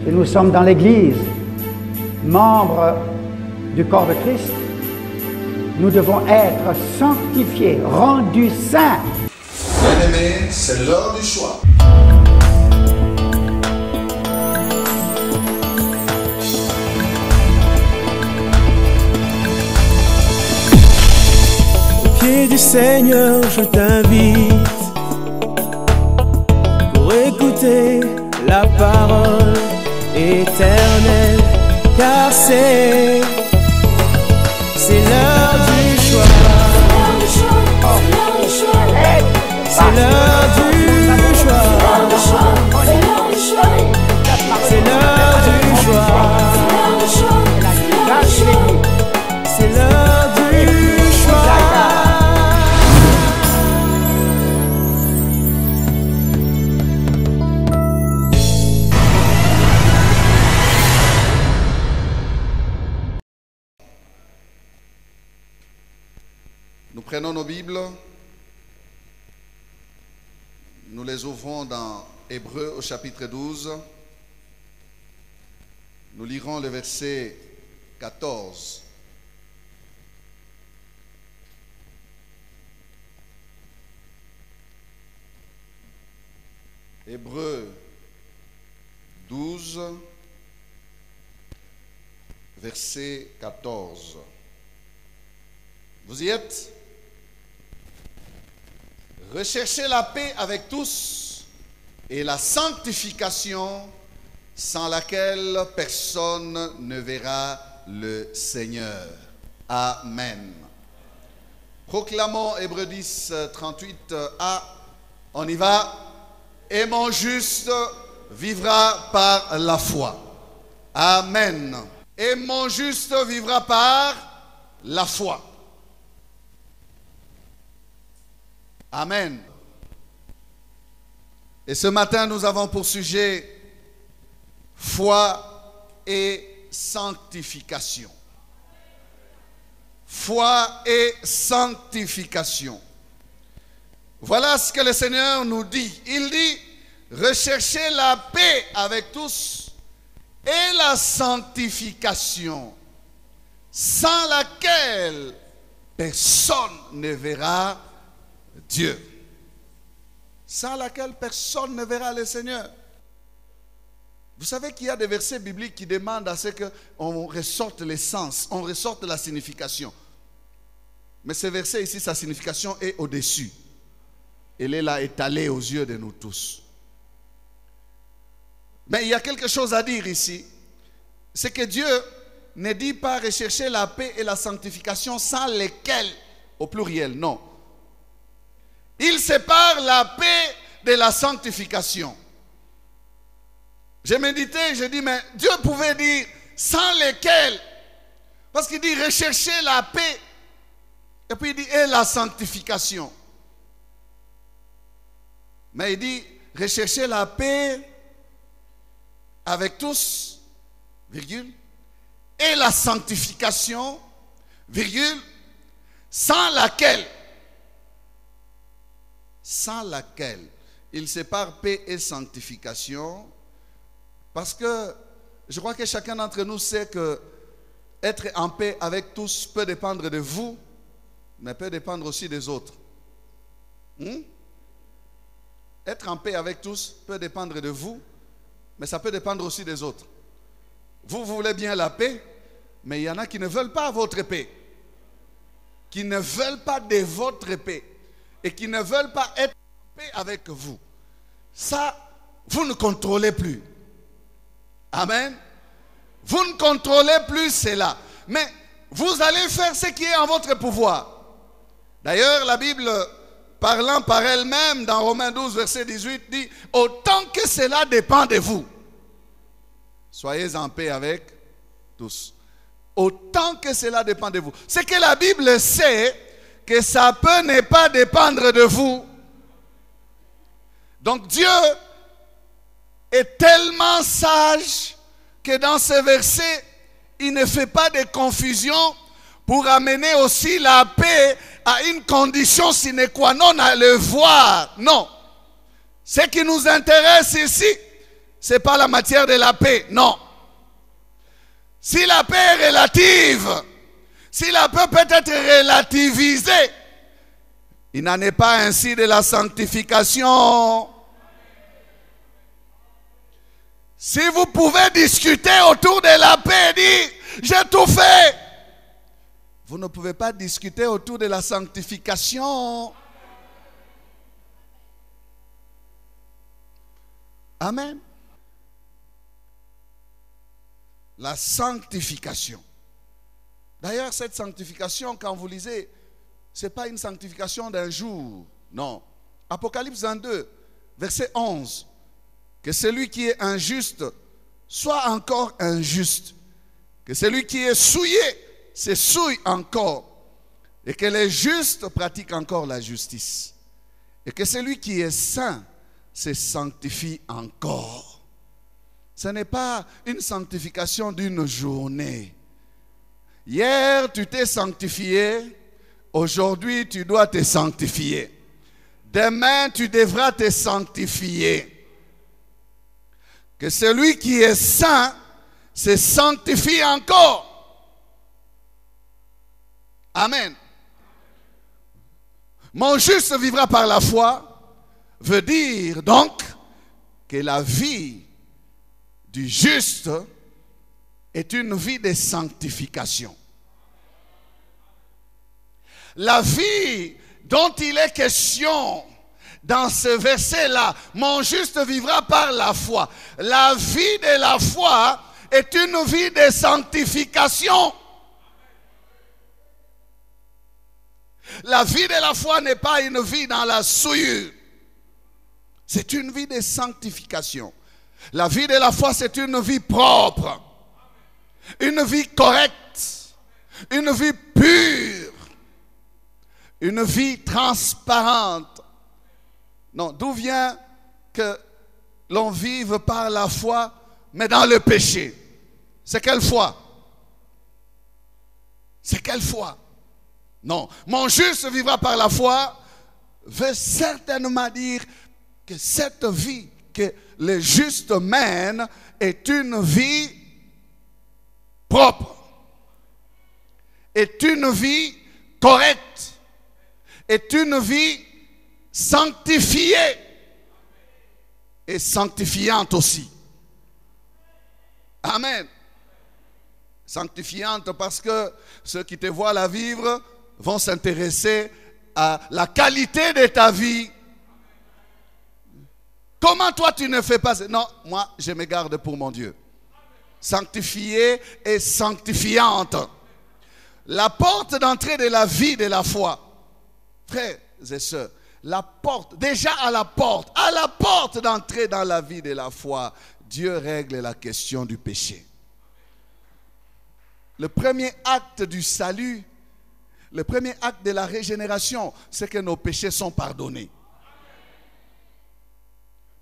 et nous sommes dans l'Église, membres du corps de Christ, nous devons être sanctifiés, rendus saints. Bien-aimés, c'est l'heure du choix. Au pied du Seigneur, je t'invite pour écouter la parole éternelle, car c'est l'heure du choix. C'est l'heure du choix. C'est l'heure du choix. C'est l'heure du choix. Nous prenons nos Bibles, nous les ouvrons dans Hébreux au chapitre 12. Nous lirons le verset 14. Hébreux 12, verset 14. Vous y êtes? Recherchez la paix avec tous et la sanctification sans laquelle personne ne verra le Seigneur. Amen. Proclamons Hébreux 10, 38a. On y va. Et mon juste vivra par la foi. Amen. Et mon juste vivra par la foi. Amen. Et ce matin, nous avons pour sujet foi et sanctification. Foi et sanctification. Voilà ce que le Seigneur nous dit. Il dit, recherchez la paix avec tous et la sanctification, sans laquelle personne ne verra Dieu, sans laquelle personne ne verra le Seigneur. Vous savez qu'il y a des versets bibliques qui demandent à ce qu'on ressorte l'essence, on ressorte la signification. Mais ce verset ici, sa signification est au-dessus. Elle est là étalée aux yeux de nous tous. Mais il y a quelque chose à dire ici. C'est que Dieu ne dit pas rechercher la paix et la sanctification sans lesquelles, au pluriel, non. Il sépare la paix de la sanctification. J'ai médité, j'ai dit, mais Dieu pouvait dire sans lesquels. Parce qu'il dit rechercher la paix. Et puis il dit et la sanctification. Mais il dit rechercher la paix avec tous, virgule, et la sanctification, virgule, sans laquelle il sépare paix et sanctification, parce que je crois que chacun d'entre nous sait que être en paix avec tous peut dépendre de vous, mais peut dépendre aussi des autres. Être en paix avec tous peut dépendre de vous, mais ça peut dépendre aussi des autres. Vous voulez bien la paix, mais il y en a qui ne veulent pas votre paix, qui ne veulent pas de votre paix, et qui ne veulent pas être en paix avec vous. Ça, vous ne contrôlez plus. Amen. Vous ne contrôlez plus cela. Mais vous allez faire ce qui est en votre pouvoir. D'ailleurs, la Bible, parlant par elle-même, dans Romains 12, verset 18, dit « Autant que cela dépend de vous, soyez en paix avec tous. » Autant que cela dépend de vous. C'est que la Bible sait que ça peut ne pas dépendre de vous. Donc Dieu est tellement sage que dans ce verset, il ne fait pas de confusion pour amener aussi la paix à une condition sine qua non à le voir. Non. Ce qui nous intéresse ici, ce n'est pas la matière de la paix. Non. Si la paix est relative, si la paix peut être relativisée, il n'en est pas ainsi de la sanctification. Si vous pouvez discuter autour de la paix et dire, j'ai tout fait, vous ne pouvez pas discuter autour de la sanctification. Amen. La sanctification. D'ailleurs, cette sanctification, quand vous lisez, ce n'est pas une sanctification d'un jour. Non. Apocalypse 22, verset 11. Que celui qui est injuste soit encore injuste. Que celui qui est souillé se souille encore. Et que les justes pratiquent encore la justice. Et que celui qui est saint se sanctifie encore. Ce n'est pas une sanctification d'une journée. Hier, tu t'es sanctifié. Aujourd'hui, tu dois te sanctifier. Demain, tu devras te sanctifier. Que celui qui est saint se sanctifie encore. Amen. Mon juste vivra par la foi veut dire donc que la vie du juste est une vie de sanctification. La vie dont il est question dans ce verset-là, mon juste vivra par la foi. La vie de la foi est une vie de sanctification. La vie de la foi n'est pas une vie dans la souillure. C'est une vie de sanctification. La vie de la foi, c'est une vie propre. Une vie correcte. Une vie pure. Une vie transparente. Non, d'où vient que l'on vive par la foi, mais dans le péché? C'est quelle foi? C'est quelle foi? Non, mon juste vivra par la foi veut certainement dire que cette vie que le juste mène est une vie propre, est une vie correcte, est une vie sanctifiée et sanctifiante aussi. Amen. Sanctifiante parce que ceux qui te voient la vivre vont s'intéresser à la qualité de ta vie. Comment toi tu ne fais pas ça? Non, moi je me garde pour mon Dieu. Sanctifiée et sanctifiante. La porte d'entrée de la vie de la foi. Frères et sœurs, la porte, déjà à la porte d'entrée dans la vie de la foi, Dieu règle la question du péché. Le premier acte du salut, le premier acte de la régénération, c'est que nos péchés sont pardonnés.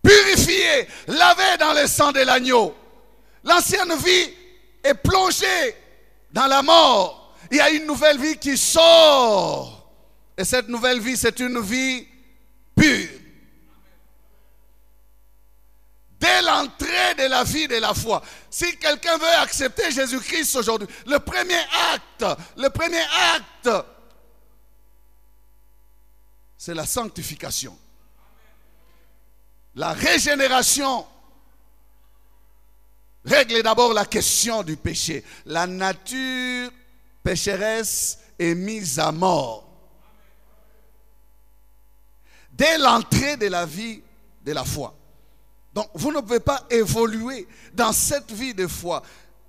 Purifiés, lavés dans le sang de l'agneau. L'ancienne vie est plongée dans la mort. Il y a une nouvelle vie qui sort. Et cette nouvelle vie, c'est une vie pure. Dès l'entrée de la vie de la foi. Si quelqu'un veut accepter Jésus-Christ aujourd'hui, le premier acte, c'est la sanctification. La régénération règle d'abord la question du péché. La nature pécheresse est mise à mort. Dès l'entrée de la vie de la foi. Donc, vous ne pouvez pas évoluer dans cette vie de foi,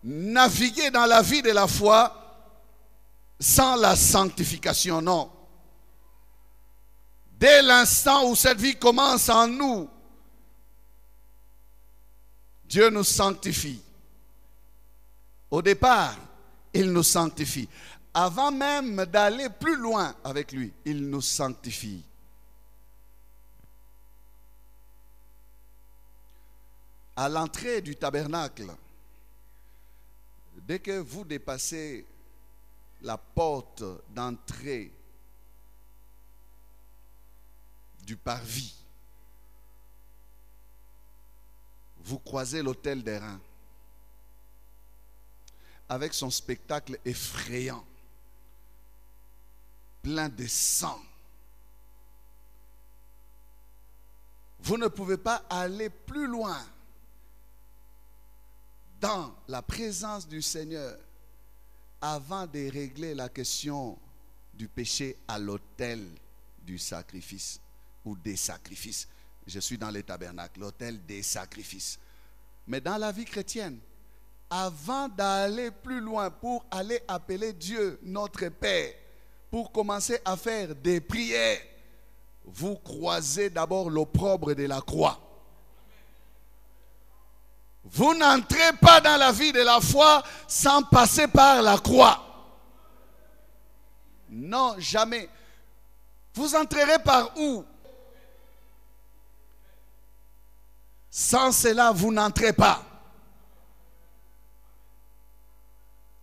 naviguer dans la vie de la foi sans la sanctification, non. Dès l'instant où cette vie commence en nous, Dieu nous sanctifie. Au départ, il nous sanctifie. Avant même d'aller plus loin avec lui, il nous sanctifie. À l'entrée du tabernacle, dès que vous dépassez la porte d'entrée du parvis, vous croisez l'autel des reins avec son spectacle effrayant, plein de sang. Vous ne pouvez pas aller plus loin dans la présence du Seigneur avant de régler la question du péché à l'autel du sacrifice ou des sacrifices. Je suis dans les tabernacles, l'autel des sacrifices. Mais dans la vie chrétienne, avant d'aller plus loin pour aller appeler Dieu notre Père, pour commencer à faire des prières, vous croisez d'abord l'opprobre de la croix. Vous n'entrez pas dans la vie de la foi sans passer par la croix. Non, jamais. Vous entrerez par où? Sans cela, vous n'entrez pas.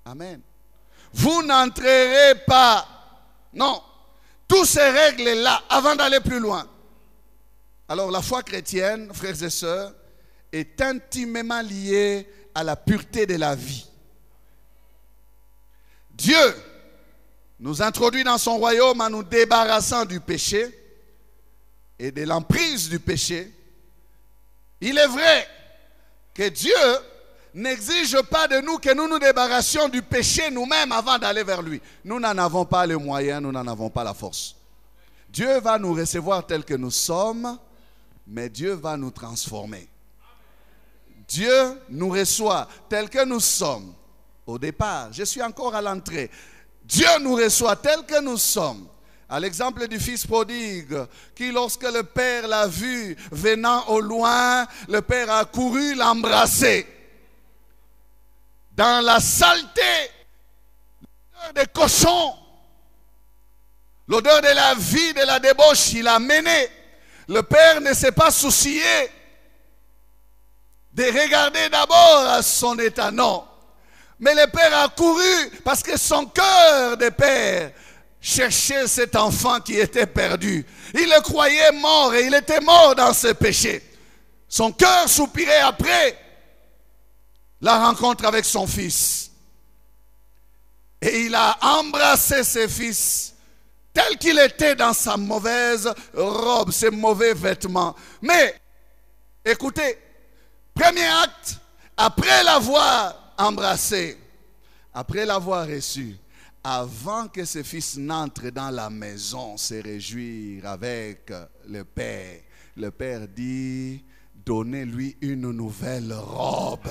Amen. Vous n'entrerez pas. Non. Toutes ces règles-là, avant d'aller plus loin. Alors la foi chrétienne, frères et sœurs, est intimement liée à la pureté de la vie. Dieu nous introduit dans son royaume en nous débarrassant du péché et de l'emprise du péché. Il est vrai que Dieu n'exige pas de nous que nous nous débarrassions du péché nous-mêmes avant d'aller vers lui. Nous n'en avons pas les moyens, nous n'en avons pas la force. Dieu va nous recevoir tels que nous sommes, mais Dieu va nous transformer. Dieu nous reçoit tels que nous sommes. Au départ, je suis encore à l'entrée. Dieu nous reçoit tels que nous sommes. À l'exemple du fils prodigue, qui lorsque le père l'a vu venant au loin, le père a couru l'embrasser. Dans la saleté, l'odeur des cochons, l'odeur de la vie, de la débauche, il a mené. Le père ne s'est pas soucié de regarder d'abord à son état, non. Mais le père a couru parce que son cœur de père cherchait cet enfant qui était perdu. Il le croyait mort et il était mort dans ses péchés. Son cœur soupirait après la rencontre avec son fils. Et il a embrassé ses fils tel qu'il était dans sa mauvaise robe, ses mauvais vêtements. Mais, écoutez, premier acte, après l'avoir embrassé, après l'avoir reçu, avant que ses fils n'entrent dans la maison, se réjouir avec le père dit, donnez-lui une nouvelle robe.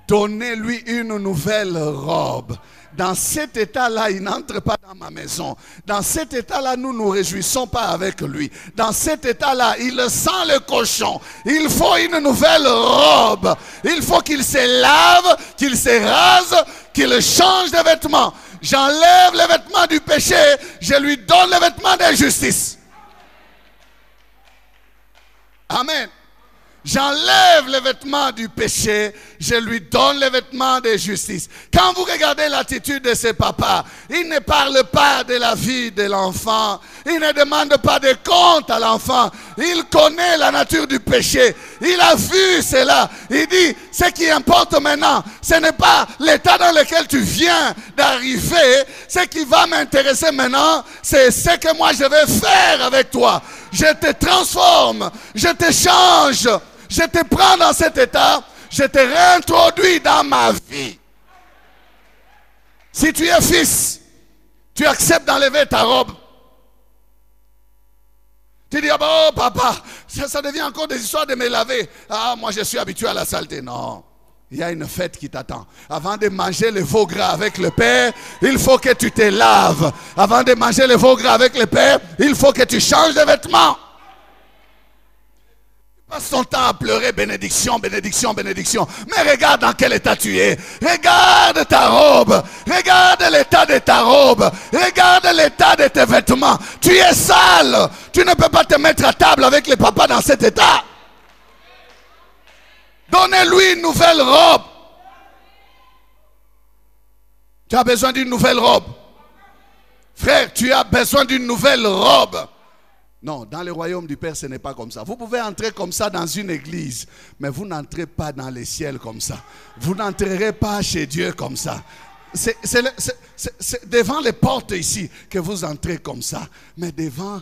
Donnez-lui une nouvelle robe. Dans cet état-là, il n'entre pas dans ma maison. Dans cet état-là, nous ne nous réjouissons pas avec lui. Dans cet état-là, il sent le cochon. Il faut une nouvelle robe. Il faut qu'il se lave, qu'il se rase, qu'il change de vêtements. J'enlève les vêtements du péché, je lui donne les vêtements de justice. Amen. J'enlève les vêtements du péché, je lui donne les vêtements de justice. Quand vous regardez l'attitude de ce papa, il ne parle pas de la vie de l'enfant, il ne demande pas de compte à l'enfant, il connaît la nature du péché, il a vu cela. Il dit, ce qui importe maintenant, ce n'est pas l'état dans lequel tu viens d'arriver, ce qui va m'intéresser maintenant, c'est ce que moi je vais faire avec toi. Je te transforme, je te change. Je te prends dans cet état, je te réintroduis dans ma vie. Si tu es fils, tu acceptes d'enlever ta robe. Tu dis, ah bon, papa, ça devient encore des histoires de me laver. Ah, moi je suis habitué à la saleté. Non, il y a une fête qui t'attend. Avant de manger le veau gras avec le Père, il faut que tu te laves. Avant de manger le veau gras avec le Père, il faut que tu changes de vêtements. Passe ton temps à pleurer, bénédiction, bénédiction, bénédiction. Mais regarde dans quel état tu es. Regarde ta robe. Regarde l'état de ta robe. Regarde l'état de tes vêtements. Tu es sale. Tu ne peux pas te mettre à table avec les papas dans cet état. Donnez-lui une nouvelle robe. Tu as besoin d'une nouvelle robe. Frère, tu as besoin d'une nouvelle robe. Non, dans le royaume du Père, ce n'est pas comme ça. Vous pouvez entrer comme ça dans une église, mais vous n'entrez pas dans les ciels comme ça. Vous n'entrerez pas chez Dieu comme ça. C'est devant les portes ici que vous entrez comme ça, mais devant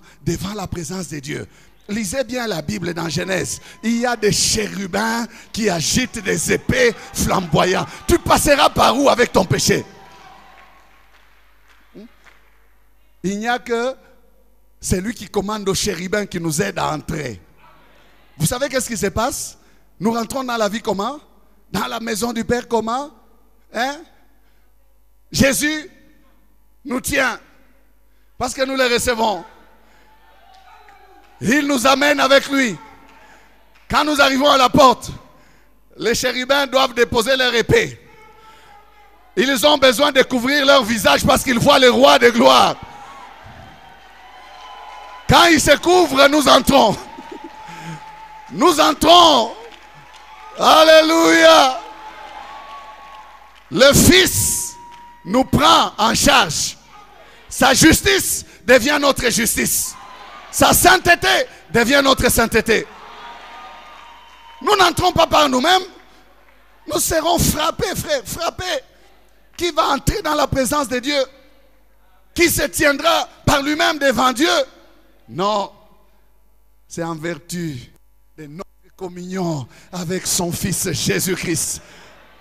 la présence de Dieu. Lisez bien la Bible dans Genèse. Il y a des chérubins qui agitent des épées flamboyantes. Tu passeras par où avec ton péché? Il n'y a que celui qui commande aux chérubins qui nous aide à entrer. Vous savez qu'est-ce qui se passe? Nous rentrons dans la vie comment? Dans la maison du Père comment? Hein? Jésus nous tient parce que nous le recevons. Il nous amène avec lui. Quand nous arrivons à la porte, les chérubins doivent déposer leur épée. Ils ont besoin de couvrir leur visage parce qu'ils voient le roi de gloire. Quand ils se couvrent, nous entrons. Nous entrons. Alléluia. Le Fils nous prend en charge. Sa justice devient notre justice. Sa sainteté devient notre sainteté. Nous n'entrons pas par nous-mêmes. Nous serons frappés, frère, frappés. Qui va entrer dans la présence de Dieu? Qui se tiendra par lui-même devant Dieu? Non, c'est en vertu de notre communion avec son Fils Jésus-Christ.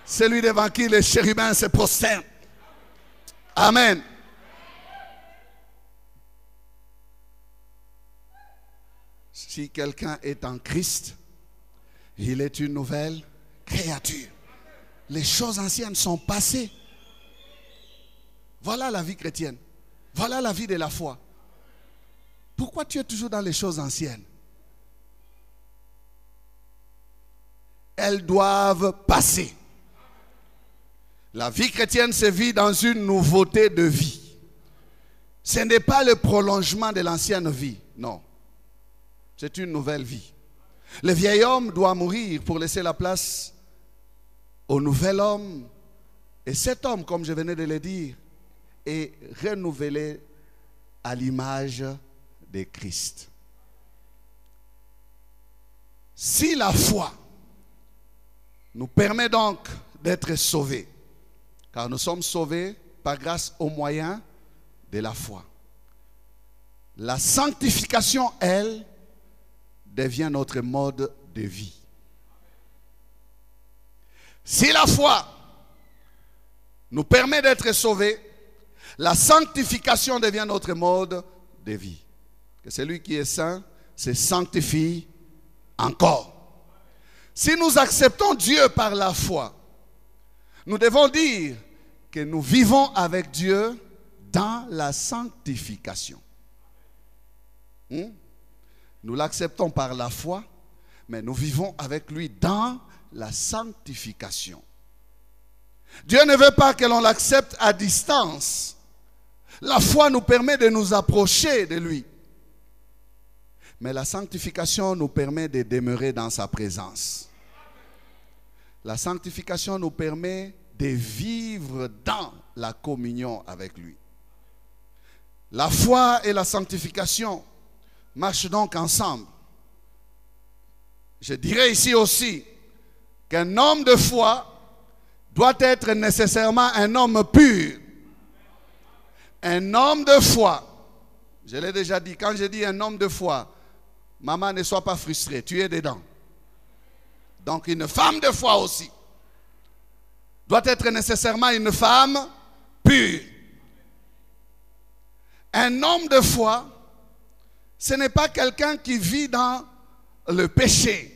Celui devant qui les chérubins se prosternent. Amen. Si quelqu'un est en Christ, il est une nouvelle créature. Les choses anciennes sont passées. Voilà la vie chrétienne. Voilà la vie de la foi. Pourquoi tu es toujours dans les choses anciennes? Elles doivent passer. La vie chrétienne se vit dans une nouveauté de vie. Ce n'est pas le prolongement de l'ancienne vie, non. C'est une nouvelle vie. Le vieil homme doit mourir pour laisser la place au nouvel homme. Et cet homme, comme je venais de le dire, est renouvelé à l'image de Christ. Si la foi nous permet donc d'être sauvés, car nous sommes sauvés par grâce au moyen de la foi, la sanctification, elle, devient notre mode de vie. Si la foi nous permet d'être sauvés, la sanctification devient notre mode de vie. Que celui qui est saint se sanctifie encore. Si nous acceptons Dieu par la foi, nous devons dire que nous vivons avec Dieu dans la sanctification. Nous l'acceptons par la foi, mais nous vivons avec lui dans la sanctification. Dieu ne veut pas que l'on l'accepte à distance. La foi nous permet de nous approcher de lui. Mais la sanctification nous permet de demeurer dans sa présence. La sanctification nous permet de vivre dans la communion avec lui. La foi et la sanctification marchent donc ensemble. Je dirais ici aussi qu'un homme de foi doit être nécessairement un homme pur. Un homme de foi, je l'ai déjà dit, quand je dis un homme de foi, maman, ne sois pas frustrée, tu es dedans. Donc une femme de foi aussi doit être nécessairement une femme pure. Un homme de foi, ce n'est pas quelqu'un qui vit dans le péché.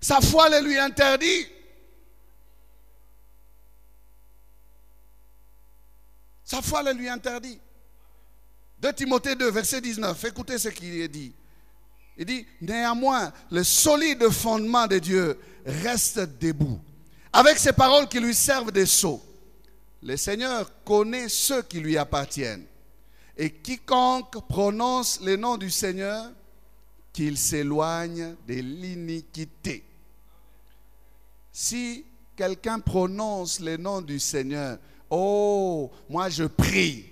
Sa foi le lui interdit. Sa foi le lui interdit. 2 Timothée 2, verset 19. Écoutez ce qu'il est dit. Il dit, néanmoins, le solide fondement de Dieu reste debout, avec ces paroles qui lui servent de sceau. Le Seigneur connaît ceux qui lui appartiennent. Et quiconque prononce le nom du Seigneur, qu'il s'éloigne de l'iniquité. Si quelqu'un prononce le nom du Seigneur, oh, moi je prie.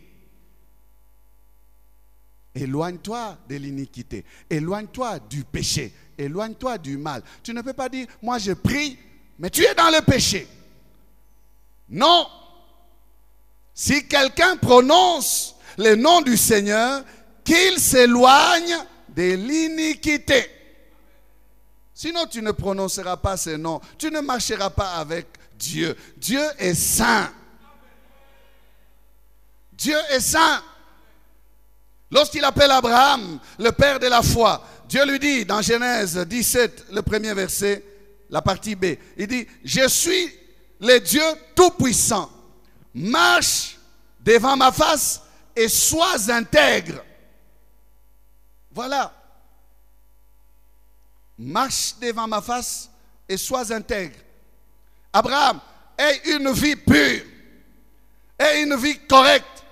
Éloigne-toi de l'iniquité. Éloigne-toi du péché. Éloigne-toi du mal. Tu ne peux pas dire, moi je prie, mais tu es dans le péché. Non. Si quelqu'un prononce le nom du Seigneur, qu'il s'éloigne de l'iniquité. Sinon, tu ne prononceras pas ce nom. Tu ne marcheras pas avec Dieu. Dieu est saint. Dieu est saint. Lorsqu'il appelle Abraham, le père de la foi, Dieu lui dit dans Genèse 17, le premier verset, la partie B, il dit, je suis le Dieu tout-puissant. Marche devant ma face et sois intègre. Voilà. Marche devant ma face et sois intègre. Abraham, aie une vie pure. Aie une vie correcte.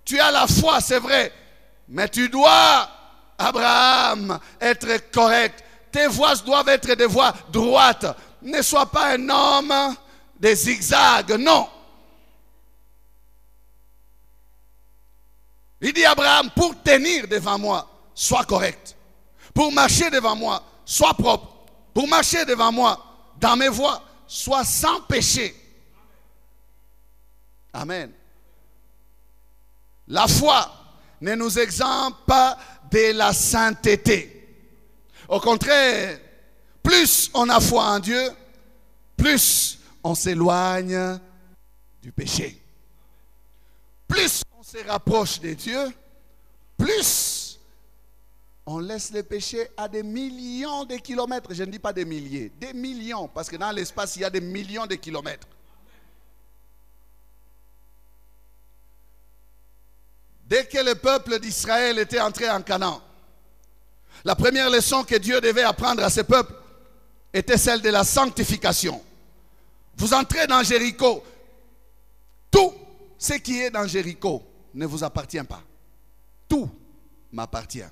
Tu as la foi, c'est vrai. Mais tu dois, Abraham, être correct. Tes voies doivent être des voies droites. Ne sois pas un homme de zigzag, non. Il dit Abraham, pour tenir devant moi, sois correct. Pour marcher devant moi, sois propre. Pour marcher devant moi, dans mes voies, sois sans péché. Amen. La foi ne nous exempte pas de la sainteté. Au contraire, plus on a foi en Dieu, plus on s'éloigne du péché. Plus on se rapproche de Dieu, plus on laisse le péché à des millions de kilomètres. Je ne dis pas des milliers, des millions, parce que dans l'espace, il y a des millions de kilomètres. Dès que le peuple d'Israël était entré en Canaan, la première leçon que Dieu devait apprendre à ce peuple était celle de la sanctification. Vous entrez dans Jéricho, tout ce qui est dans Jéricho ne vous appartient pas. Tout m'appartient.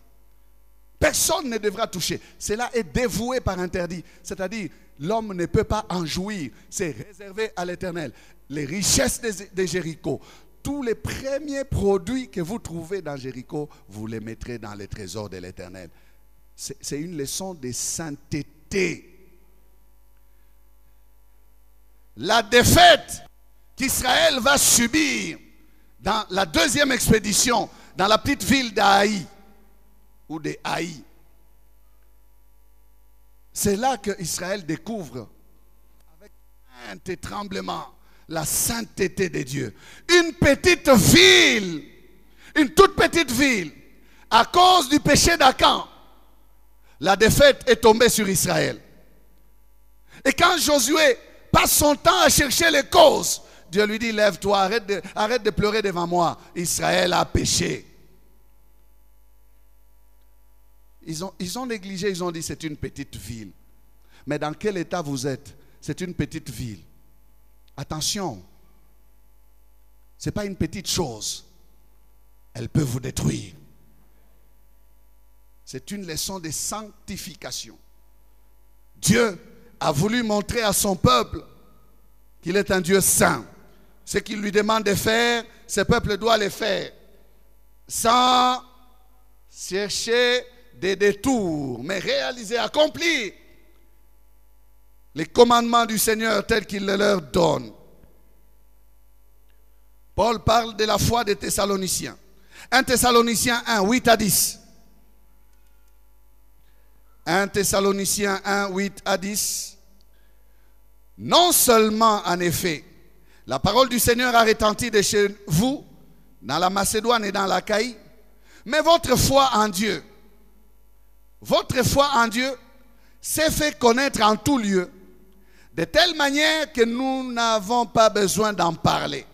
Personne ne devra toucher. Cela est dévoué par interdit. C'est-à-dire, l'homme ne peut pas en jouir. C'est réservé à l'Éternel. Les richesses de Jéricho, tous les premiers produits que vous trouvez dans Jéricho, vous les mettrez dans les trésors de l'Éternel. C'est une leçon de sainteté. La défaite qu'Israël va subir dans la deuxième expédition, dans la petite ville d'Aï, ou de Haï, c'est là que Israël découvre, avec crainte et tremblement, la sainteté de Dieu. Une petite ville, une toute petite ville, à cause du péché d'Acan, la défaite est tombée sur Israël. Et quand Josué passe son temps à chercher les causes, Dieu lui dit, lève-toi, arrête de pleurer devant moi. Israël a péché. Ils ont négligé, ils ont dit, c'est une petite ville. Mais dans quel état vous êtes? C'est une petite ville. Attention, ce n'est pas une petite chose. Elle peut vous détruire. C'est une leçon de sanctification. Dieu a voulu montrer à son peuple qu'il est un Dieu saint. Ce qu'il lui demande de faire, ce peuple doit le faire. Sans chercher des détours, mais réaliser, accomplir les commandements du Seigneur tels qu'il le leur donne. Paul parle de la foi des Thessaloniciens. 1 Thessaloniciens 1, 8 à 10. 1 Thessaloniciens 1, 8 à 10. Non seulement, en effet, la parole du Seigneur a retenti de chez vous, dans la Macédoine et dans l'Achaïe, mais votre foi en Dieu, s'est fait connaître en tout lieu, de telle manière que nous n'avons pas besoin d'en parler.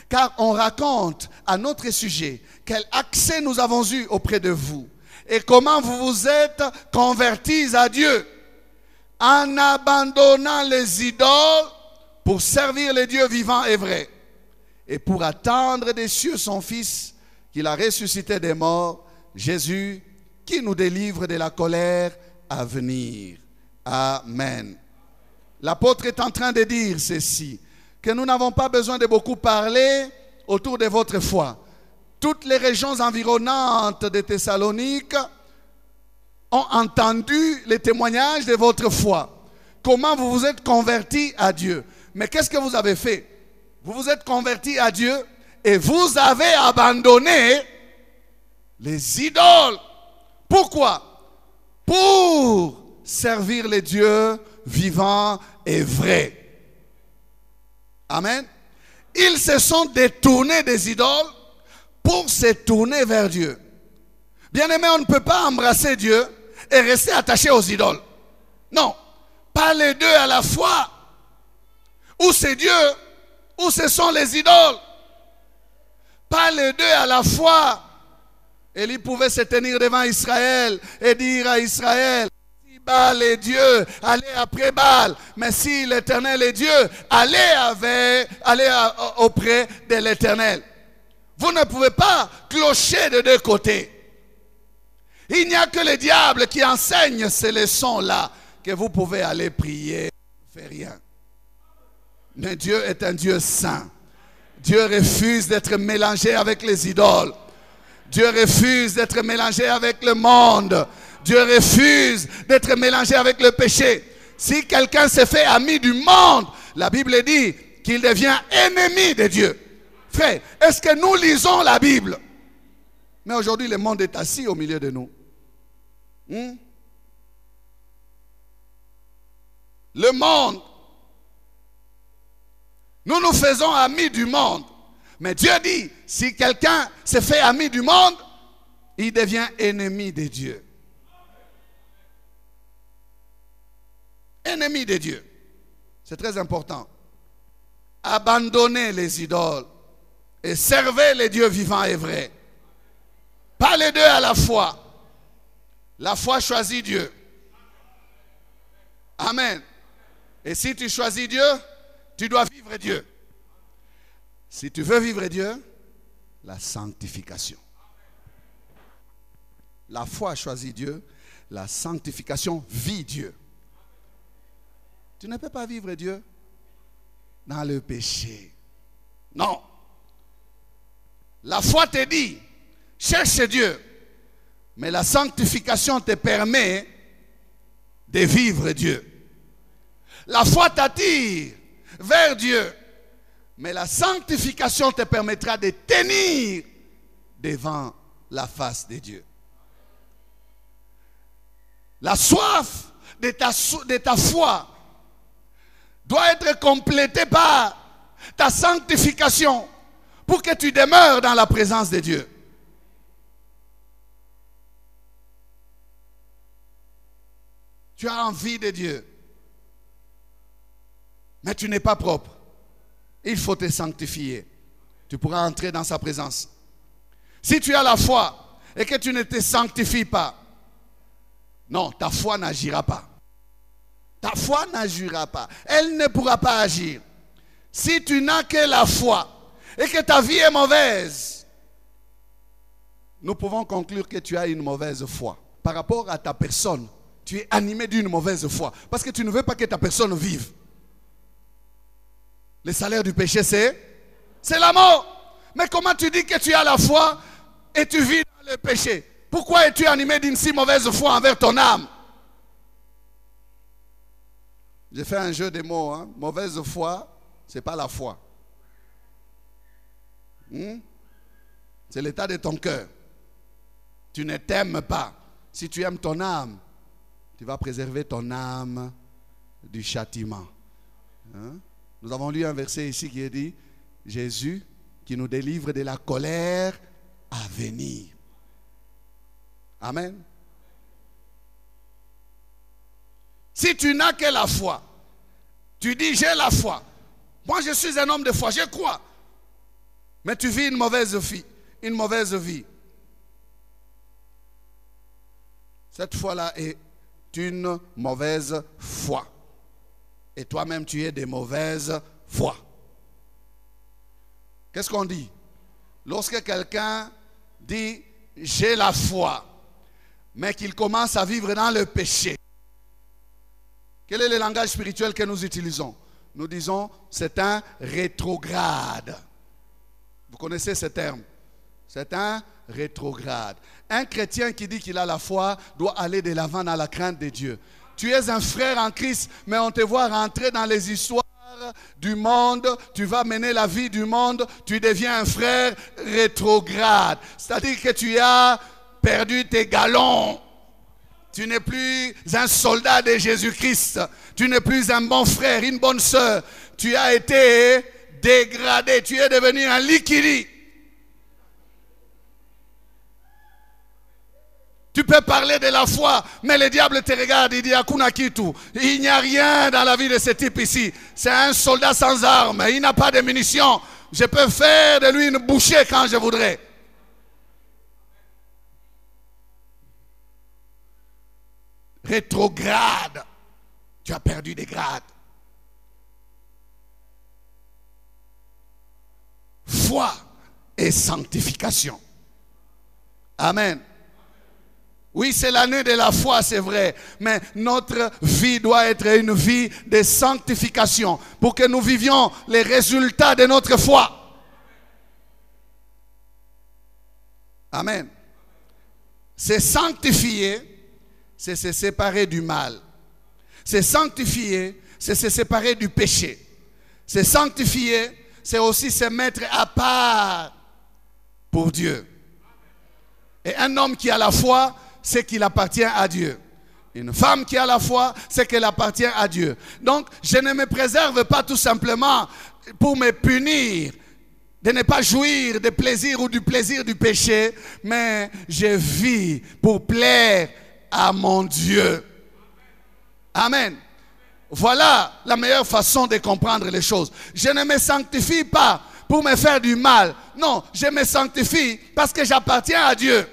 Car on raconte à notre sujet quel accès nous avons eu auprès de vous et comment vous vous êtes convertis à Dieu en abandonnant les idoles pour servir les dieux vivants et vrais et pour attendre des cieux son Fils qu'il a ressuscité des morts, Jésus, qui nous délivre de la colère à venir. Amen. L'apôtre est en train de dire ceci, que nous n'avons pas besoin de beaucoup parler autour de votre foi. toutes les régions environnantes de Thessalonique ont entendu les témoignages de votre foi. Comment vous vous êtes convertis à Dieu. Mais qu'est-ce que vous avez fait? Vous vous êtes convertis à Dieu et vous avez abandonné les idoles. Pourquoi? Pour servir les dieux vivants et vrais. Amen. Ils se sont détournés des idoles pour se tourner vers Dieu. Bien-aimé, on ne peut pas embrasser Dieu et rester attaché aux idoles. Non, pas les deux à la fois. Ou c'est Dieu, ou ce sont les idoles. Pas les deux à la fois. Élie pouvait se tenir devant Israël et dire à Israël, si Baal est Dieu, allez après Baal. Mais si l'Éternel est Dieu, allez auprès de l'Éternel. Vous ne pouvez pas clocher de deux côtés. Il n'y a que le diable qui enseigne ces leçons-là que vous pouvez aller prier, ne fait rien. Mais Dieu est un Dieu saint. Dieu refuse d'être mélangé avec les idoles. Dieu refuse d'être mélangé avec le monde. Dieu refuse d'être mélangé avec le péché. Si quelqu'un se fait ami du monde, la Bible dit qu'il devient ennemi de Dieu. Frère, est-ce que nous lisons la Bible? Mais aujourd'hui, le monde est assis au milieu de nous. Le monde. Nous nous faisons amis du monde. Mais Dieu dit, si quelqu'un se fait ami du monde, il devient ennemi de Dieu. Ennemi de Dieu. C'est très important. Abandonnez les idoles et servez les dieux vivants et vrais. Pas les deux à la fois. La foi choisit Dieu. Amen. Et si tu choisis Dieu, tu dois vivre Dieu. Si tu veux vivre Dieu, la sanctification. La foi choisit Dieu, la sanctification vit Dieu. Tu ne peux pas vivre Dieu dans le péché. Non. La foi te dit, cherche Dieu. Mais la sanctification te permet de vivre Dieu. La foi t'attire vers Dieu. Mais la sanctification te permettra de tenir devant la face de Dieu. La soif de ta foi doit être complétée par ta sanctification pour que tu demeures dans la présence de Dieu. Tu as envie de Dieu, mais tu n'es pas propre. Il faut te sanctifier. Tu pourras entrer dans sa présence. Si tu as la foi et que tu ne te sanctifies pas, non, ta foi n'agira pas. Ta foi n'agira pas. Elle ne pourra pas agir. Si tu n'as que la foi et que ta vie est mauvaise, nous pouvons conclure que tu as une mauvaise foi. Par rapport à ta personne, tu es animé d'une mauvaise foi. Parce que tu ne veux pas que ta personne vive. Le salaire du péché, c'est la mort. Mais comment tu dis que tu as la foi et tu vis dans le péché? Pourquoi es-tu animé d'une si mauvaise foi envers ton âme? J'ai fait un jeu de mots. Mauvaise foi, ce n'est pas la foi. C'est l'état de ton cœur. Tu ne t'aimes pas. Si tu aimes ton âme, tu vas préserver ton âme du châtiment. Nous avons lu un verset ici qui est dit, Jésus qui nous délivre de la colère à venir. Amen. Si tu n'as que la foi, tu dis j'ai la foi. Moi je suis un homme de foi, je crois. Mais tu vis une mauvaise vie. Cette foi-là est une mauvaise foi. Et toi-même, tu es de mauvaise foi. Qu'est-ce qu'on dit? Lorsque quelqu'un dit « j'ai la foi », mais qu'il commence à vivre dans le péché, quel est le langage spirituel que nous utilisons? Nous disons « c'est un rétrograde ». Vous connaissez ce terme? C'est un rétrograde. Un chrétien qui dit qu'il a la foi doit aller de l'avant dans la crainte de Dieu. Tu es un frère en Christ, mais on te voit rentrer dans les histoires du monde, tu vas mener la vie du monde, tu deviens un frère rétrograde. C'est-à-dire que tu as perdu tes galons. Tu n'es plus un soldat de Jésus-Christ. Tu n'es plus un bon frère, une bonne sœur. Tu as été dégradé, tu es devenu un liquidi. Tu peux parler de la foi, mais le diable te regarde, il dit Hakuna Kitu. Il n'y a rien dans la vie de ce type ici. C'est un soldat sans armes, il n'a pas de munitions. Je peux faire de lui une bouchée quand je voudrais. Rétrograde. Tu as perdu des grades. Foi et sanctification. Amen. Oui, c'est l'année de la foi, c'est vrai. Mais notre vie doit être une vie de sanctification pour que nous vivions les résultats de notre foi. Amen. C'est sanctifier, c'est se séparer du mal. C'est sanctifier, c'est se séparer du péché. C'est sanctifier, c'est aussi se mettre à part pour Dieu. Et un homme qui a la foi, c'est qu'il appartient à Dieu. Une femme qui a la foi, c'est qu'elle appartient à Dieu. Donc, je ne me préserve pas tout simplement pour me punir, de ne pas jouir des plaisirs ou du plaisir du péché, mais je vis pour plaire à mon Dieu. Amen. Voilà la meilleure façon de comprendre les choses. Je ne me sanctifie pas pour me faire du mal. Non, je me sanctifie parce que j'appartiens à Dieu.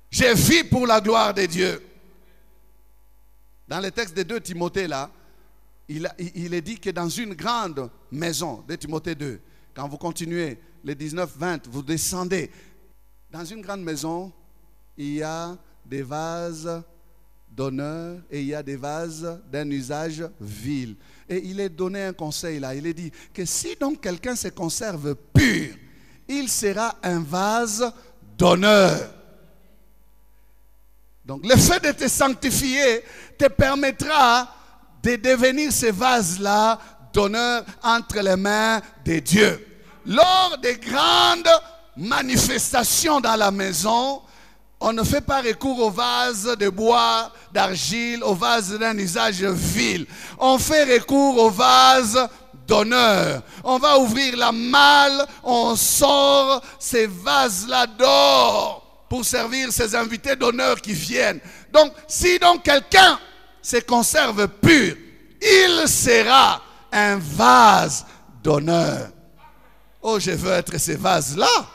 Je vis pour la gloire de Dieu. Dans le texte de 2 Timothée, là, il est dit que dans une grande maison, de Timothée 2, quand vous continuez les 19-20, vous descendez. Dans une grande maison, il y a des vases d'honneur et il y a des vases d'un usage vil. Et il est donné un conseil là. Il est dit que si donc quelqu'un se conserve pur, il sera un vase d'honneur. Donc le fait de te sanctifier te permettra de devenir ces vases-là d'honneur entre les mains de Dieu. Lors des grandes manifestations dans la maison, on ne fait pas recours aux vases de bois, d'argile, aux vases d'un usage vil. On fait recours aux vases d'honneur. On va ouvrir la malle, on sort ces vases-là d'or pour servir ces invités d'honneur qui viennent. Donc, si donc quelqu'un se conserve pur, il sera un vase d'honneur. Oh, je veux être ces vases-là.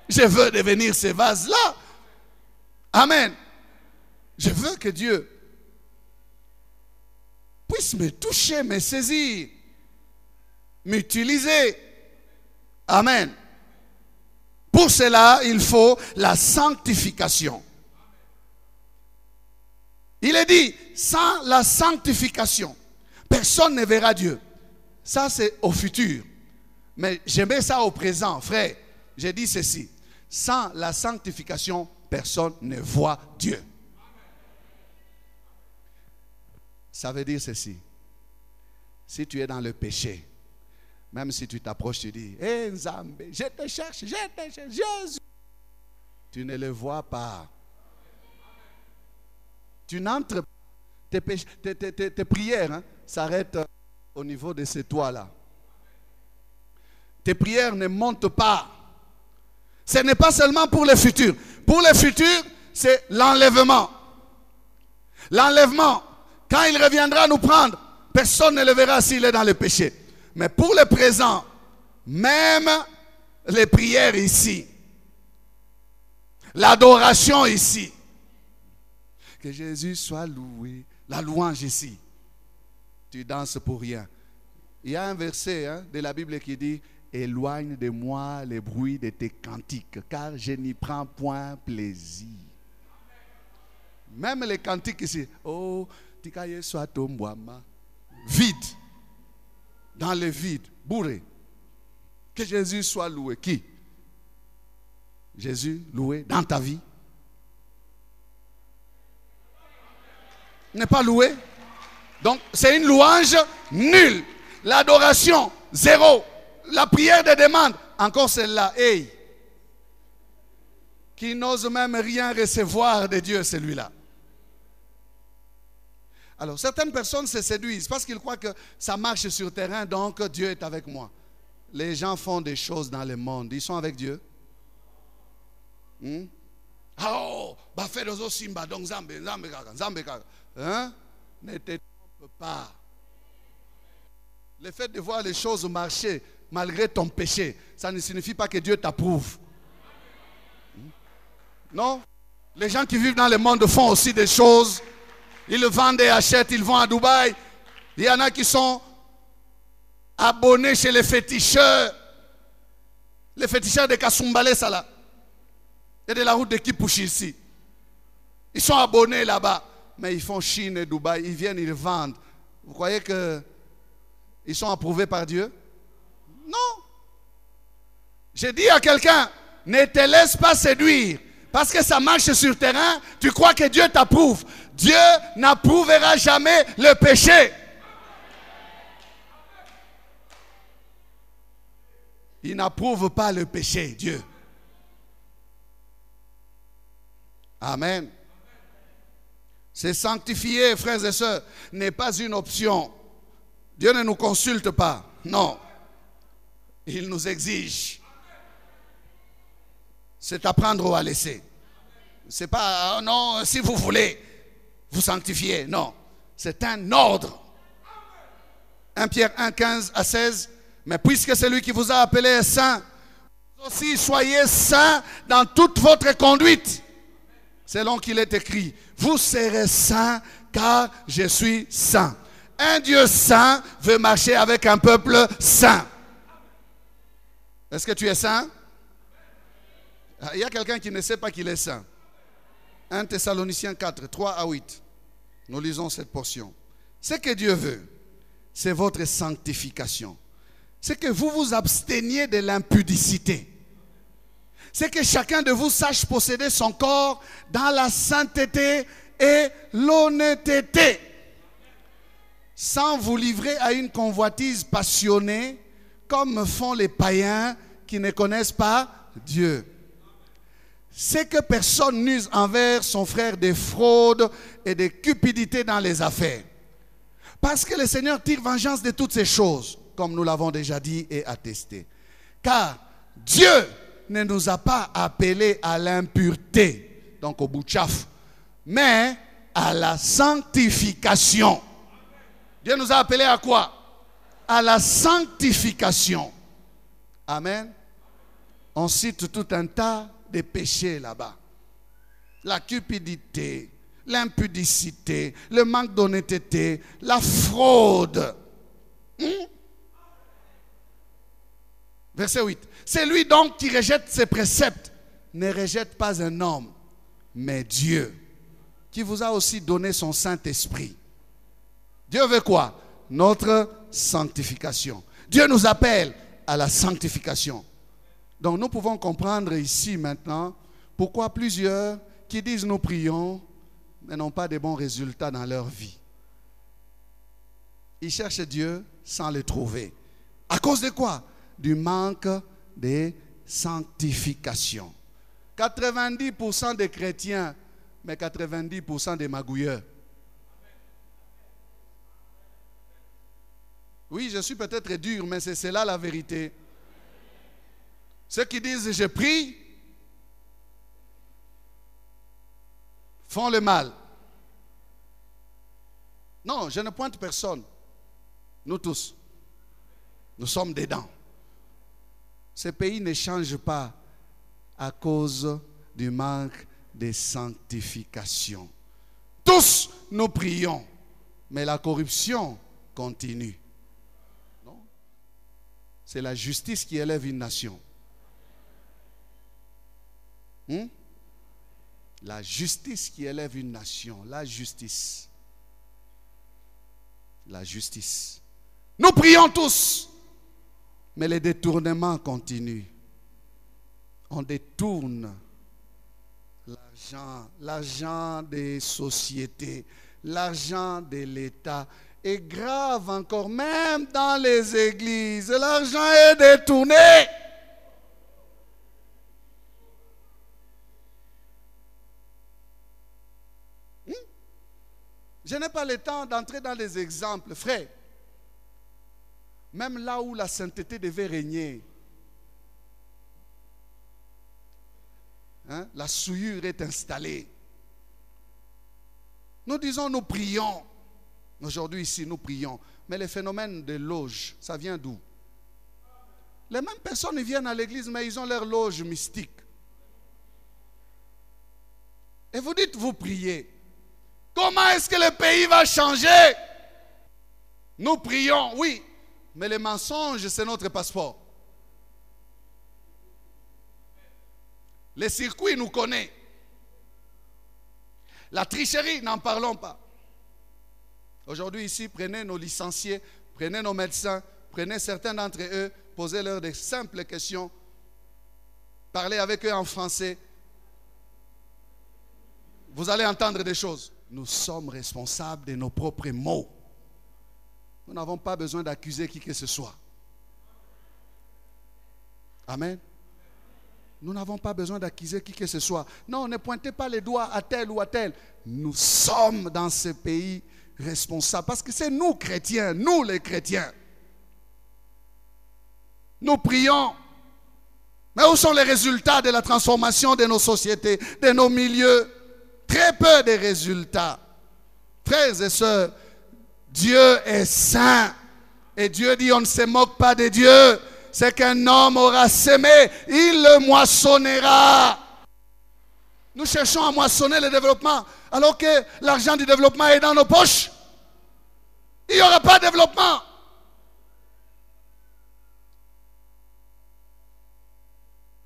Je veux devenir ces vases-là. Amen. Je veux que Dieu puisse me toucher, me saisir, m'utiliser. Amen. Pour cela, il faut la sanctification. Il est dit, sans la sanctification, personne ne verra Dieu. Ça, c'est au futur. Mais je mets ça au présent, frère. J'ai dit ceci. Sans la sanctification, personne ne voit Dieu. Ça veut dire ceci. Si tu es dans le péché, même si tu t'approches, tu dis, hé Nzambe, je te cherche, Jésus. Tu ne le vois pas. Tu n'entres pas. Tes prières s'arrêtent au niveau de ces toits-là. Tes prières ne montent pas. Ce n'est pas seulement pour le futur. Pour le futur, c'est l'enlèvement. L'enlèvement, quand il reviendra nous prendre, personne ne le verra s'il est dans le péché. Mais pour le présent, même les prières ici, l'adoration ici, que Jésus soit loué, la louange ici, tu danses pour rien. Il y a un verset de la Bible qui dit, éloigne de moi les bruits de tes cantiques, car je n'y prends point plaisir. Même les cantiques ici, oh, tikaye soit tombouama, vide, dans le vide, bourré. Que Jésus soit loué. Qui? Jésus loué dans ta vie. N'est pas loué. Donc c'est une louange nulle. L'adoration, zéro. La prière de demande, encore celle-là. Hey. Qui n'ose même rien recevoir de Dieu, celui-là. Alors, certaines personnes se séduisent parce qu'ils croient que ça marche sur terrain, donc Dieu est avec moi. Les gens font des choses dans le monde. Ils sont avec Dieu. Oh, bah fais des simba, donc zambe. Hein? Ne te trompe pas. Le fait de voir les choses marcher malgré ton péché, ça ne signifie pas que Dieu t'approuve. Non? Les gens qui vivent dans le monde font aussi des choses. Ils vendent et achètent, ils vont à Dubaï. Il y en a qui sont abonnés chez les féticheurs. Les féticheurs de Kasumbalé, ça là. Et de la route de Kipouchi ici. Ils sont abonnés là-bas. Mais ils font Chine et Dubaï. Ils viennent, ils vendent. Vous croyez qu'ils sont approuvés par Dieu? Non. J'ai dit à quelqu'un, ne te laisse pas séduire. Parce que ça marche sur terrain, tu crois que Dieu t'approuve. Dieu n'approuvera jamais le péché. Il n'approuve pas le péché, Dieu. Amen. C'est sanctifier, frères et sœurs, n'est pas une option. Dieu ne nous consulte pas. Non. Il nous exige. C'est à prendre ou à laisser. C'est pas, non, si vous voulez vous sanctifier. Non. C'est un ordre. 1 Pierre 1, 15 à 16. Mais puisque celui qui vous a appelé est saint, vous aussi soyez saints dans toute votre conduite. Selon qu'il est écrit, vous serez saints car je suis saint. Un Dieu saint veut marcher avec un peuple saint. Est-ce que tu es saint? Il y a quelqu'un qui ne sait pas qu'il est saint. 1 Thessaloniciens 4, 3 à 8. Nous lisons cette portion. Ce que Dieu veut, c'est votre sanctification. C'est que vous vous absteniez de l'impudicité. C'est que chacun de vous sache posséder son corps dans la sainteté et l'honnêteté, sans vous livrer à une convoitise passionnée, comme font les païens qui ne connaissent pas Dieu. C'est que personne n'use envers son frère de fraude et de cupidité dans les affaires. Parce que le Seigneur tire vengeance de toutes ces choses, comme nous l'avons déjà dit et attesté. Car Dieu ne nous a pas appelés à l'impureté, donc au boutchaf, mais à la sanctification. Dieu nous a appelés à quoi? À la sanctification. Amen. On cite tout un tas de péchés là-bas. La cupidité, l'impudicité, le manque d'honnêteté, la fraude. Verset 8. C'est lui donc qui rejette ses préceptes. Ne rejette pas un homme, mais Dieu, qui vous a aussi donné son Saint-Esprit. Dieu veut quoi? Notre sanctification. Dieu nous appelle à la sanctification. Donc nous pouvons comprendre ici maintenant pourquoi plusieurs qui disent nous prions mais n'ont pas de bons résultats dans leur vie. Ils cherchent Dieu sans le trouver. À cause de quoi? Du manque de sanctification. 90% des chrétiens, mais 90% des magouilleurs. Oui, je suis peut-être dur, mais c'est là la vérité. Ceux qui disent je prie font le mal. Non, je ne pointe personne. Nous tous, nous sommes dedans. Ce pays ne change pas à cause du manque de sanctification. Tous nous prions, mais la corruption continue. Non? C'est la justice qui élève une nation. La justice qui élève une nation. La justice. La justice. Nous prions tous. Mais les détournements continuent. On détourne l'argent des sociétés, l'argent de l'État. Et grave encore, même dans les églises, l'argent est détourné. Je n'ai pas le temps d'entrer dans les exemples, frère. Même là où la sainteté devait régner, la souillure est installée. Nous disons, nous prions. Aujourd'hui ici, nous prions. Mais les phénomènes de loge, ça vient d'où? Les mêmes personnes viennent à l'église, mais ils ont leur loge mystique. Et vous dites, vous priez. Comment est-ce que le pays va changer? Nous prions, oui. Mais les mensonges, c'est notre passeport. Les circuits nous connaissent. La tricherie, n'en parlons pas. Aujourd'hui ici, prenez nos licenciés, prenez nos médecins, prenez certains d'entre eux, posez-leur des simples questions, parlez avec eux en français. Vous allez entendre des choses. Nous sommes responsables de nos propres mots. Nous n'avons pas besoin d'accuser qui que ce soit. Amen. Nous n'avons pas besoin d'accuser qui que ce soit. Non, ne pointez pas les doigts à tel ou à tel. Nous sommes dans ce pays responsables. Parce que c'est nous chrétiens, nous les chrétiens. Nous prions. Mais où sont les résultats de la transformation de nos sociétés, de nos milieux? Très peu de résultats. Frères et sœurs, Dieu est saint. Et Dieu dit, on ne se moque pas de Dieu. C'est qu'un homme aura semé, il le moissonnera. Nous cherchons à moissonner le développement, alors que l'argent du développement est dans nos poches. Il n'y aura pas de développement.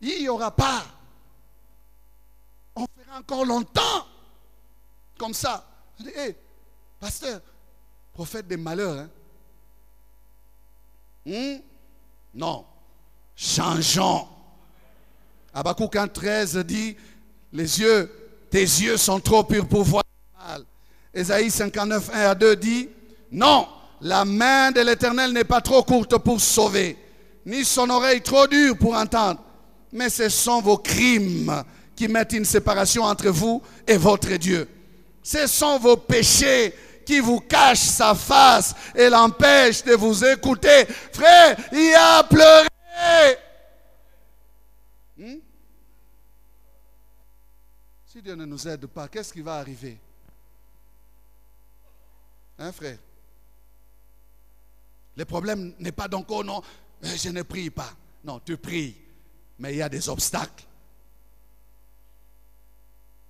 Il n'y aura pas. On fera encore longtemps comme ça. Je dis, hé, pasteur, prophète des malheurs. Non. Changeons. Habakkuk 1:13 dit, tes yeux sont trop purs pour voir le mal. Ésaïe 59:1-2 dit, non, la main de l'Éternel n'est pas trop courte pour sauver, ni son oreille trop dure pour entendre. Mais ce sont vos crimes qui mettent une séparation entre vous et votre Dieu. Ce sont vos péchés qui vous cachent sa face et l'empêchent de vous écouter. Frère, il a pleuré. Si Dieu ne nous aide pas, qu'est-ce qui va arriver? Hein, frère? Le problème n'est pas donc, oh non, je ne prie pas. Non, tu pries, mais il y a des obstacles.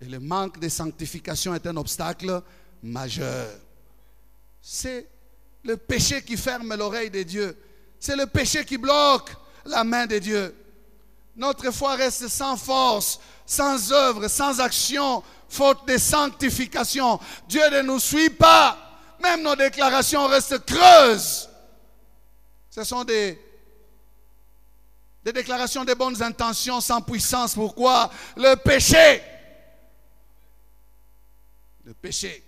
Et le manque de sanctification est un obstacle majeur. C'est le péché qui ferme l'oreille de Dieu. C'est le péché qui bloque la main de Dieu. Notre foi reste sans force, sans œuvre, sans action, faute de sanctification. Dieu ne nous suit pas. Même nos déclarations restent creuses. Ce sont des déclarations de bonnes intentions sans puissance. Pourquoi? Le péché. Le péché.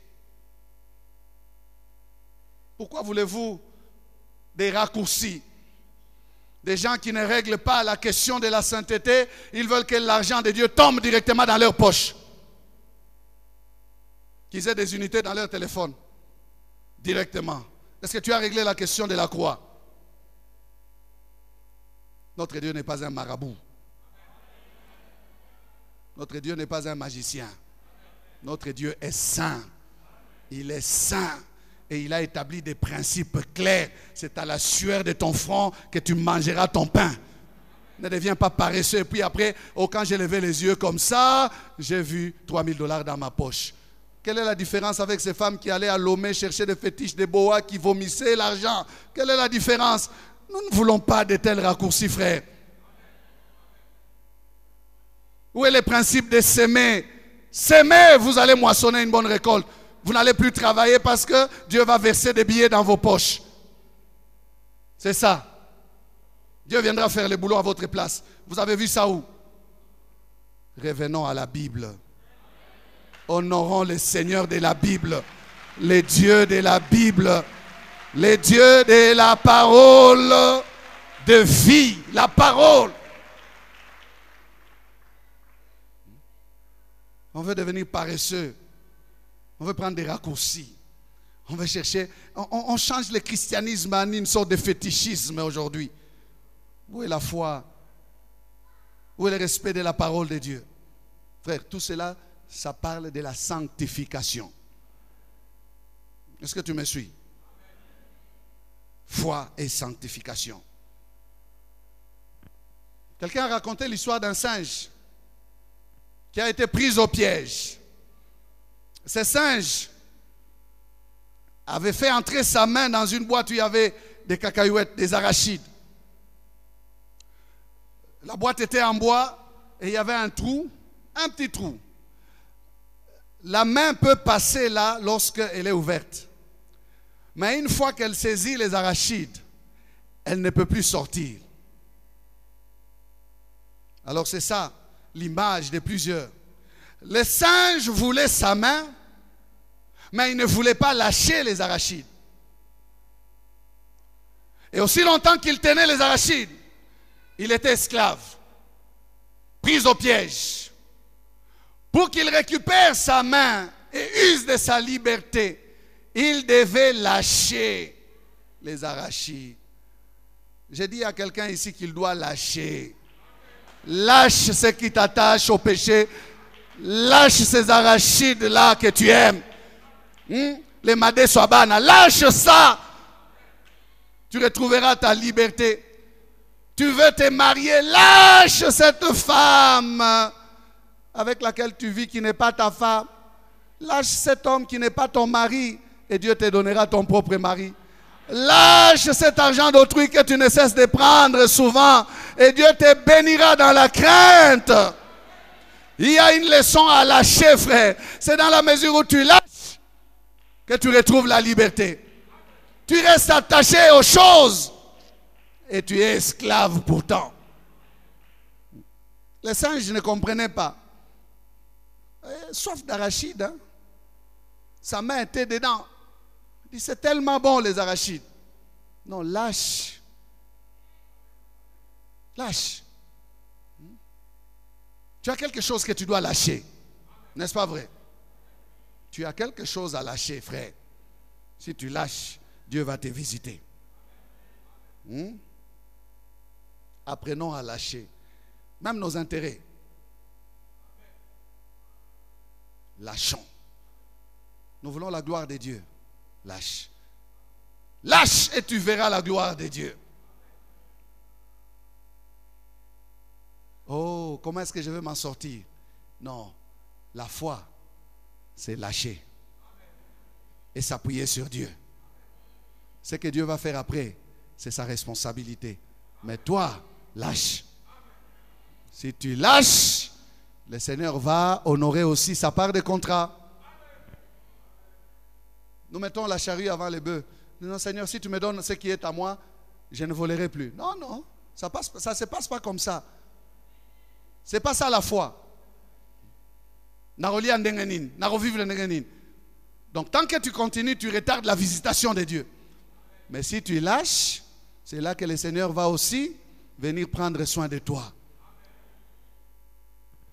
Pourquoi voulez-vous des raccourcis? Des gens qui ne règlent pas la question de la sainteté, ils veulent que l'argent de Dieu tombe directement dans leur poche. Qu'ils aient des unités dans leur téléphone. Directement. Est-ce que tu as réglé la question de la croix? Notre Dieu n'est pas un marabout. Notre Dieu n'est pas un magicien. Notre Dieu est saint. Il est saint. Et il a établi des principes clairs. C'est à la sueur de ton front que tu mangeras ton pain. Ne deviens pas paresseux. Et puis après, quand j'ai levé les yeux comme ça, j'ai vu $3000 dans ma poche. Quelle est la différence avec ces femmes qui allaient à Lomé chercher des fétiches, des boas, qui vomissaient l'argent? Quelle est la différence? Nous ne voulons pas de tels raccourcis, frère. Où est le principe de s'aimer? S'aimer, vous allez moissonner une bonne récolte. Vous n'allez plus travailler parce que Dieu va verser des billets dans vos poches. C'est ça. Dieu viendra faire le boulot à votre place. Vous avez vu ça où? Revenons à la Bible. Honorons le Seigneur de la Bible, les dieux de la Bible, les dieux de la parole de vie, la parole. On veut devenir paresseux. On veut prendre des raccourcis. On veut chercher. On change le christianisme en une sorte de fétichisme aujourd'hui. Où est la foi? Où est le respect de la parole de Dieu? Frère, tout cela, ça parle de la sanctification. Est-ce que tu me suis? Foi et sanctification. Quelqu'un a raconté l'histoire d'un singe qui a été pris au piège. Ce singe avait fait entrer sa main dans une boîte où il y avait des cacahuètes, des arachides. La boîte était en bois et il y avait un trou, un petit trou. La main peut passer là lorsqu'elle est ouverte. Mais une fois qu'elle saisit les arachides, elle ne peut plus sortir. Alors c'est ça l'image de plusieurs. Le singe voulait sa main, mais il ne voulait pas lâcher les arachides. Et aussi longtemps qu'il tenait les arachides, il était esclave, pris au piège. Pour qu'il récupère sa main et use de sa liberté, il devait lâcher les arachides. J'ai dit à quelqu'un ici qu'il doit lâcher. Lâche ce qui t'attache au péché. Lâche ces arachides-là que tu aimes. Les madé swabana. Lâche ça. Tu retrouveras ta liberté. Tu veux te marier. Lâche cette femme avec laquelle tu vis qui n'est pas ta femme. Lâche cet homme qui n'est pas ton mari et Dieu te donnera ton propre mari. Lâche cet argent d'autrui que tu ne cesses de prendre souvent et Dieu te bénira dans la crainte. Il y a une leçon à lâcher, frère. C'est dans la mesure où tu lâches que tu retrouves la liberté. Tu restes attaché aux choses et tu es esclave pourtant. Les singes ne comprenaient pas. Soif d'arachides, hein? Sa main était dedans. Il dit, c'est tellement bon les arachides. Non, lâche. Lâche. Tu as quelque chose que tu dois lâcher. N'est-ce pas vrai? Tu as quelque chose à lâcher, frère. Si tu lâches, Dieu va te visiter. Apprenons à lâcher. Même nos intérêts. Lâchons. Nous voulons la gloire de Dieu. Lâche. Lâche et tu verras la gloire de Dieu. Oh, comment est-ce que je vais m'en sortir? Non, la foi, c'est lâcher et s'appuyer sur Dieu. Ce que Dieu va faire après, c'est sa responsabilité. Mais toi, lâche. Si tu lâches, le Seigneur va honorer aussi sa part de contrat. Nous mettons la charrue avant les bœufs. Non, Seigneur, si tu me donnes ce qui est à moi, je ne volerai plus. Non, non, ça ne se passe pas comme ça. Ce n'est pas ça la foi. Donc tant que tu continues, tu retardes la visitation de Dieu. Mais si tu lâches, c'est là que le Seigneur va aussi venir prendre soin de toi.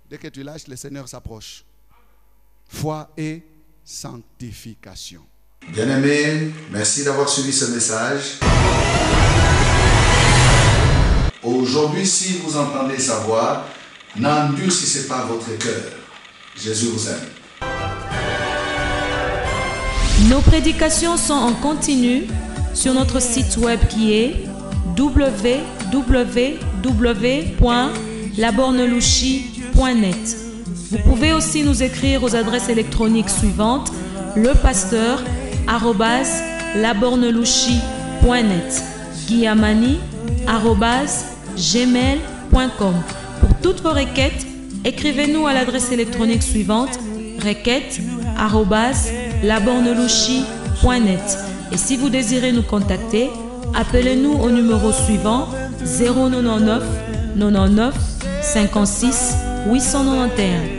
Dès que tu lâches, le Seigneur s'approche. Foi et sanctification. Bien-aimés, merci d'avoir suivi ce message. Aujourd'hui, si vous entendez sa voix, n'endurcissez pas votre cœur. Jésus vous aime. Nos prédications sont en continu sur notre site web qui est www.labornelouchi.net. Vous pouvez aussi nous écrire aux adresses électroniques suivantes: lepasteur@labornelouchi.net, guillamani@gmail.com. Pour toutes vos requêtes, écrivez-nous à l'adresse électronique suivante: requêtes@labornelouchi.net. Et si vous désirez nous contacter, Appelez-nous au numéro suivant 099 99 56 891.